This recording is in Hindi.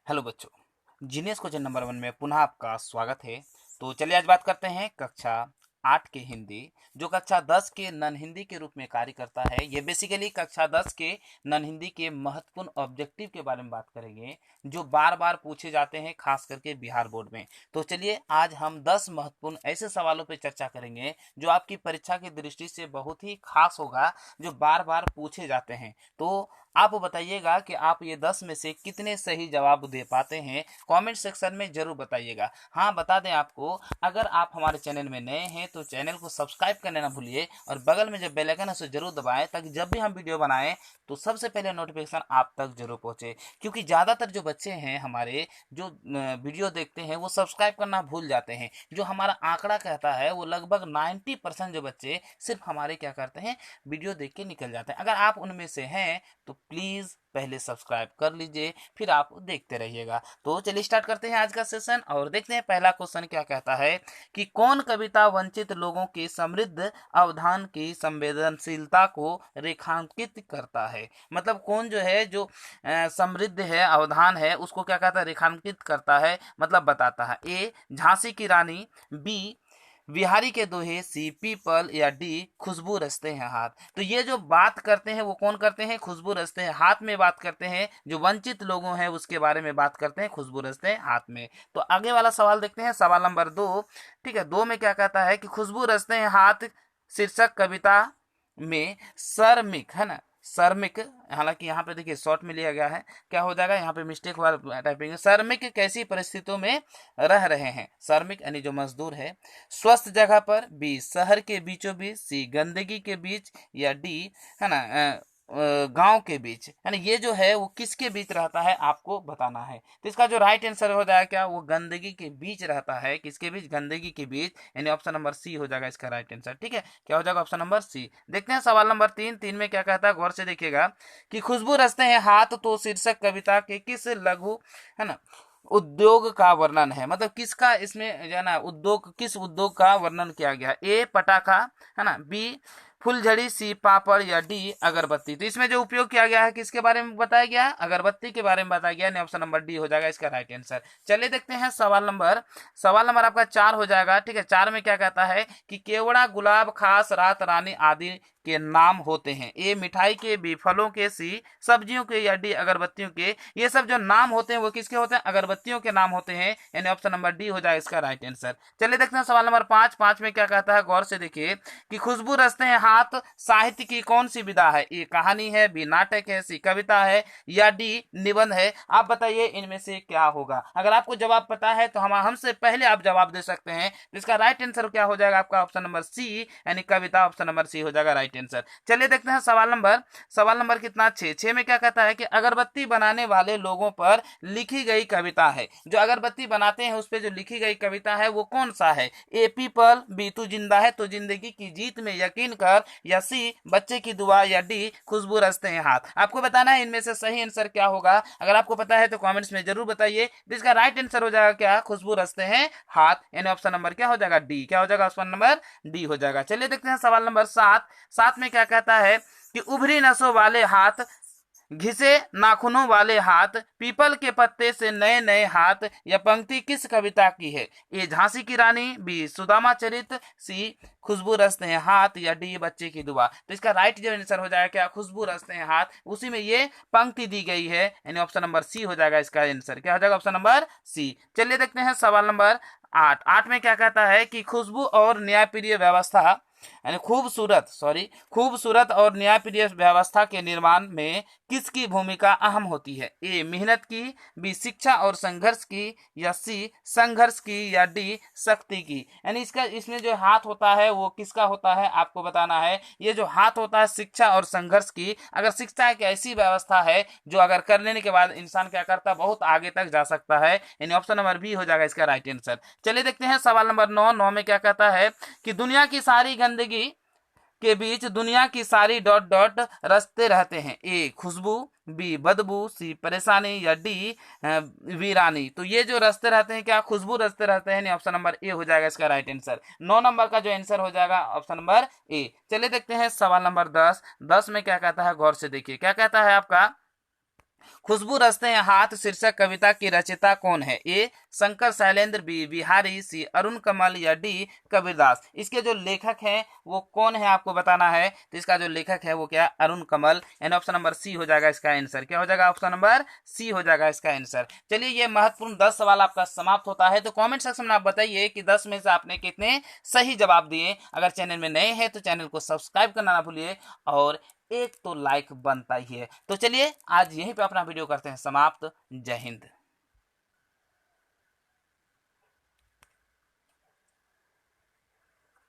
हेलो बच्चों, जीनियस क्वेश्चन नंबर 1 में पुनः आपका स्वागत है। तो चलिए आज बात करते हैं कक्षा 8 के हिंदी, जो कक्षा 10 के नन हिंदी के रूप में कार्य करता है। ये बेसिकली कक्षा 10 के नन हिंदी के महत्वपूर्ण ऑब्जेक्टिव के बारे में बात करेंगे, जो बार बार पूछे जाते हैं, खास करके बिहार बोर्ड में। तो चलिए आज हम 10 महत्वपूर्ण ऐसे सवालों पर चर्चा करेंगे जो आपकी परीक्षा की दृष्टि से बहुत ही खास होगा, जो बार बार पूछे जाते हैं। तो आप बताइएगा कि आप ये 10 में से कितने सही जवाब दे पाते हैं, कमेंट सेक्शन में जरूर बताइएगा। हाँ, बता दें आपको, अगर आप हमारे चैनल में नए हैं तो चैनल को सब्सक्राइब करना ना भूलिए और बगल में जो बेल आइकन है उसे जरूर दबाएं, ताकि जब भी हम वीडियो बनाएं तो सबसे पहले नोटिफिकेशन आप तक जरूर पहुंचे। क्योंकि ज़्यादातर जो बच्चे हैं हमारे, जो वीडियो देखते हैं, वो सब्सक्राइब करना भूल जाते हैं। जो हमारा आंकड़ा कहता है वो लगभग 90% जो बच्चे सिर्फ हमारे क्या करते हैं, वीडियो देख के निकल जाते हैं। अगर आप उनमें से हैं तो प्लीज पहले सब्सक्राइब कर लीजिए, फिर आप देखते रहिएगा। तो चलिए स्टार्ट करते हैं आज का सेशन और देखते हैं पहला क्वेश्चन क्या कहता है कि कौन कविता वंचित लोगों की समृद्ध अवधान की संवेदनशीलता को रेखांकित करता है। मतलब कौन जो है, जो समृद्ध है, अवधान है, उसको क्या कहता है, रेखांकित करता है, मतलब बताता है। ए झांसी की रानी, बी बिहारी के दोहे, सी पीपल, या डी खुशबू रचते हैं हाथ। तो ये जो बात करते हैं वो कौन करते हैं, खुशबू रचते हैं हाथ में बात करते हैं। जो वंचित लोगों हैं उसके बारे में बात करते हैं, खुशबू रचते हैं हाथ में। तो आगे वाला सवाल देखते हैं, सवाल नंबर 2। ठीक है, 2 में क्या कहता है कि खुशबू रचते हैं हाथ शीर्षक कविता में सर्मिक है ना, सर्मिक, हालांकि यहाँ पे देखिए शॉर्ट में लिया गया है, क्या हो जाएगा यहाँ पे मिस्टेक हुआ टाइपिंग। सर्मिक कैसी परिस्थितियों में रह रहे हैं, श्रमिक यानी जो मजदूर है। स्वस्थ जगह पर, बी शहर के बीचों बीच, सी गंदगी के बीच, या डी है ना गांव के बीच। यानी ये जो है वो किसके बीच रहता है आपको बताना है। तो इसका जो राइट आंसर हो जाएगा क्या, वो गंदगी के बीच रहता है। किसके बीच, गंदगी के बीच, यानी ऑप्शन नंबर सी हो जाएगा इसका राइट आंसर। ठीक है, क्या हो जाएगा, ऑप्शन नंबर सी। देखते हैं सवाल नंबर 3। 3 में क्या कहता है, गौर से देखिएगा कि खुशबू रचते हैं हाथ तो शीर्षक कविता के किस लघु है ना उद्योग का वर्णन है। मतलब किसका इसमें जो है ना उद्योग, किस उद्योग का वर्णन किया गया। ए पटाखा है ना, बी फुलझड़ी, सी पापड़, या डी अगरबत्ती। तो इसमें जो उपयोग किया गया है किसके बारे में बताया गया, अगरबत्ती के बारे में बताया गया। ऑप्शन नंबर डी हो जाएगा इसका राइट आंसर। चलिए देखते हैं सवाल नंबर आपका 4 हो जाएगा। ठीक है, 4 में क्या कहता है कि केवड़ा, गुलाब, खास, रात रानी आदि के नाम होते हैं। ए मिठाई के, बी फलों के, सी सब्जियों के, या डी अगरबत्तियों के। ये सब जो नाम होते हैं वो किसके होते हैं, अगरबत्तियों के नाम होते हैं। यानी ऑप्शन नंबर डी हो जाएगा इसका राइट आंसर। चलिए देखते हैं सवाल नंबर 5। 5 में क्या कहता है, गौर से देखिए कि खुशबू रचते हैं हाथ साहित्य की कौन सी विधा है। ए कहानी है, बी नाटक है, सी कविता है, या डी निबंध है। आप बताइए इनमें से क्या होगा। अगर आपको जवाब पता है तो हम हमसे पहले आप जवाब दे सकते हैं। इसका राइट आंसर क्या हो जाएगा आपका, ऑप्शन नंबर सी, यानी कविता। ऑप्शन नंबर सी हो जाएगा राइट आंसर। चलिए देखते हैं सवाल नंबर कितना, 6। 6 में क्या कहता है कि अगरबत्ती बनाने वाले लोगों पर लिखी गई कविता है। जो अगरबत्ती बनाते हैं उस पर जो लिखी गई कविता है वो कौन सा है। ए पीपल, बी तू जिंदा है तो जिंदगी की जीत में यकीन कर, या सी बच्चे की दुआ, या डी खुशबू रचते हैं हाथ। आपको बताना है इनमें से सही आंसर क्या होगा। अगर आपको पता है तो कमेंट्स में जरूर बताइए। इसका राइट आंसर हो जाएगा क्या, खुशबू रचते हैं हाथ। यानी ऑप्शन नंबर क्या हो जाएगा, डी। क्या हो जाएगा, ऑप्शन नंबर डी हो जाएगा। चलिए देखते हैं सवाल नंबर 7। 7 में क्या कहता है कि उभरी नसों वाले हाथ, घिसे नाखूनों वाले हाथ, पीपल के पत्ते से नए नए हाथ, यह पंक्ति किस कविता की है। ए झांसी की रानी, बी सुदामा चरित, सी खुशबू रचते हैं हाथ, या डी बच्चे की दुआ। तो इसका राइट जो आंसर हो जाएगा क्या, खुशबू रचते हैं हाथ, उसी में ये पंक्ति दी गई है। यानी ऑप्शन नंबर सी हो जाएगा इसका आंसर। क्या हो जाएगा, ऑप्शन नंबर सी। चलिए देखते हैं सवाल नंबर 8। 8 में क्या कहता है कि खुशबू और न्यायप्रिय व्यवस्था, यानी खूबसूरत और न्यायप्रिय व्यवस्था के निर्माण में किसकी भूमिका अहम होती है। ए मेहनत की, बी शिक्षा और संघर्ष की, या सी संघर्ष की, या डी शक्ति की। यानी इसमें जो हाथ होता है वो किसका होता है आपको बताना है। ये जो हाथ होता है शिक्षा और संघर्ष की। अगर शिक्षा एक ऐसी व्यवस्था है जो अगर कर लेने के बाद इंसान क्या करता है, बहुत आगे तक जा सकता है। यानी ऑप्शन नंबर बी हो जाएगा इसका राइट आंसर। चलिए देखते हैं सवाल नंबर 9। 9 में क्या कहता है कि दुनिया की सारी गंदगी के बीच दुनिया की सारी डॉट डॉट रचते रहते हैं। ए खुशबू, बी बदबू, सी परेशानी, या डी वीरानी। तो ये जो रचते रहते हैं क्या, खुशबू रचते रहते हैं। ऑप्शन नंबर ए हो जाएगा इसका राइट आंसर। 9 नंबर का जो आंसर हो जाएगा ऑप्शन नंबर ए। चलिए देखते हैं सवाल नंबर 10। 10 में क्या कहता है, गौर से देखिए क्या कहता है आपका खुशबू रचते हैं हाथ शीर्षक कविता की रचयिता कौन है? ए शंकर शैलेंद्र, बी बिहारी, सी अरुण कमल या डी कबीरदास। इसके जो लेखक हैं वो कौन है आपको बताना है। तो इसका जो लेखक है वो क्या? अरुण कमल। यानी ऑप्शन नंबर सी हो जाएगा इसका आंसर। क्या हो जाएगा? ऑप्शन नंबर सी हो जाएगा इसका आंसर। चलिए ये महत्वपूर्ण 10 सवाल आपका समाप्त होता है। तो कमेंट सेक्शन में आप बताइए कि 10 में से आपने कितने सही जवाब दिए। अगर चैनल में नए हैं तो चैनल को सब्सक्राइब करना ना भूलिए और एक तो लाइक बनता ही है। तो चलिए आज यहीं पे अपना वीडियो करते हैं समाप्त। जय हिंद।